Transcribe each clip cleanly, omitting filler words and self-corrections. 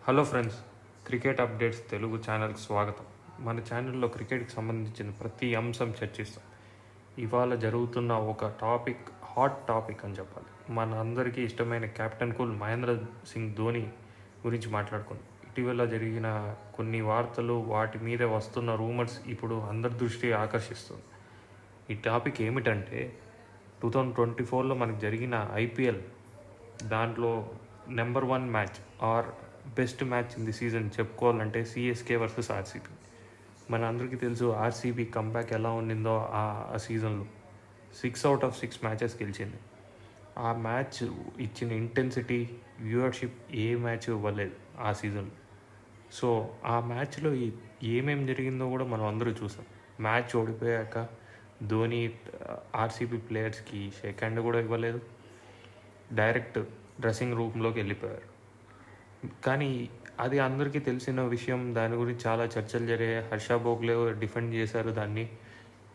Hello friends, cricket updates Telugu ఛానల్కి స్వాగతం. మన ఛానల్లో క్రికెట్కి సంబంధించిన ప్రతి అంశం చర్చిస్తాం. ఇవాళ జరుగుతున్న ఒక టాపిక్ హాట్ టాపిక్ అని చెప్పాలి. మన అందరికీ ఇష్టమైన కెప్టెన్ కూల్ మహేంద్ర సింగ్ ధోని గురించి మాట్లాడుకుందాం. ఇటీవల జరిగిన కొన్ని వార్తలు, వాటి మీద వస్తున్న రూమర్స్ ఇప్పుడు అందరి దృష్టి ఆకర్షిస్తుంది. ఈ టాపిక్ ఏమిటంటే 2024లో మనకు జరిగిన ఐపీఎల్ దాంట్లో number 1 match or best match in the season చెప్పుకోవాలంటే సిఎస్కే వర్సెస్ ఆర్సీబీ. మన అందరికీ తెలుసు ఆర్సీబీ కంబ్యాక్ ఎలా ఉండిందో ఆ సీజన్లో 6/6 మ్యాచెస్ గెలిచింది. ఆ మ్యాచ్ ఇచ్చిన ఇంటెన్సిటీ, వ్యూవర్షిప్ ఏ మ్యాచ్ ఇవ్వలేదు ఆ సీజన్లో. సో ఆ మ్యాచ్లో ఏమేమి జరిగిందో కూడా మనం అందరూ చూసాం. మ్యాచ్ ఓడిపోయాక ధోని ఆర్సీబీ ప్లేయర్స్కి షేక్ హ్యాండ్ కూడా ఇవ్వలేదు, డైరెక్ట్ డ్రెస్సింగ్ రూమ్లోకి వెళ్ళిపోయారు. కానీ అది అందరికీ తెలిసిన విషయం. దాని గురించి చాలా చర్చలు జరిగాయి. హర్ష భోగ్లే డిఫెండ్ చేశారు దాన్ని,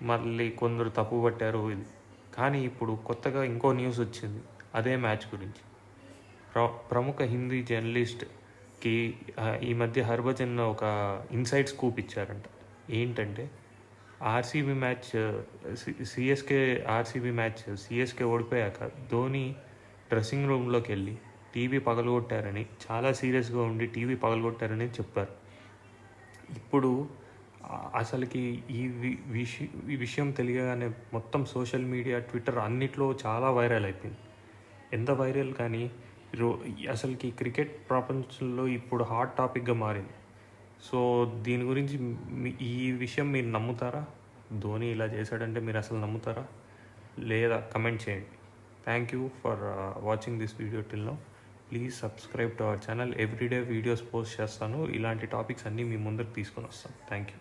మళ్ళీ కొందరు తప్పు పట్టారు ఇది. కానీ ఇప్పుడు కొత్తగా ఇంకో న్యూస్ వచ్చింది అదే మ్యాచ్ గురించి. ప్రముఖ హిందీ జర్నలిస్ట్కి ఈ మధ్య హర్భజన్ ఒక ఇన్సైడ్ స్కూప్ ఇచ్చారంట. ఏంటంటే ఆర్సీబీ మ్యాచ్ సిఎస్కే ఓడిపోయాక ధోని డ్రెస్సింగ్ రూమ్లోకి వెళ్ళి టీవీ పగలగొట్టారని, చాలా సీరియస్గా ఉండి టీవీ పగలగొట్టారని చెప్పారు. ఇప్పుడు అసలుకి ఈ విషయం తెలియగానే మొత్తం సోషల్ మీడియా, ట్విట్టర్ అన్నిట్లో చాలా వైరల్ అయిపోయింది. ఎంత వైరల్ కానీ అసలుకి క్రికెట్ ప్రపంచంలో ఇప్పుడు హాట్ టాపిక్గా మారింది. సో దీని గురించి ఈ విషయం మీరు నమ్ముతారా? ధోని ఇలా చేశాడంటే మీరు అసలు నమ్ముతారా లేదా? కమెంట్ చేయండి. Thank you for watching this video till now. Please subscribe to our channel. Everyday videos post చేస్తాను. ఇలాంటి టాపిక్స్ అన్నీ మీ ముందరికి తీసుకొని వస్తాను. Thank you.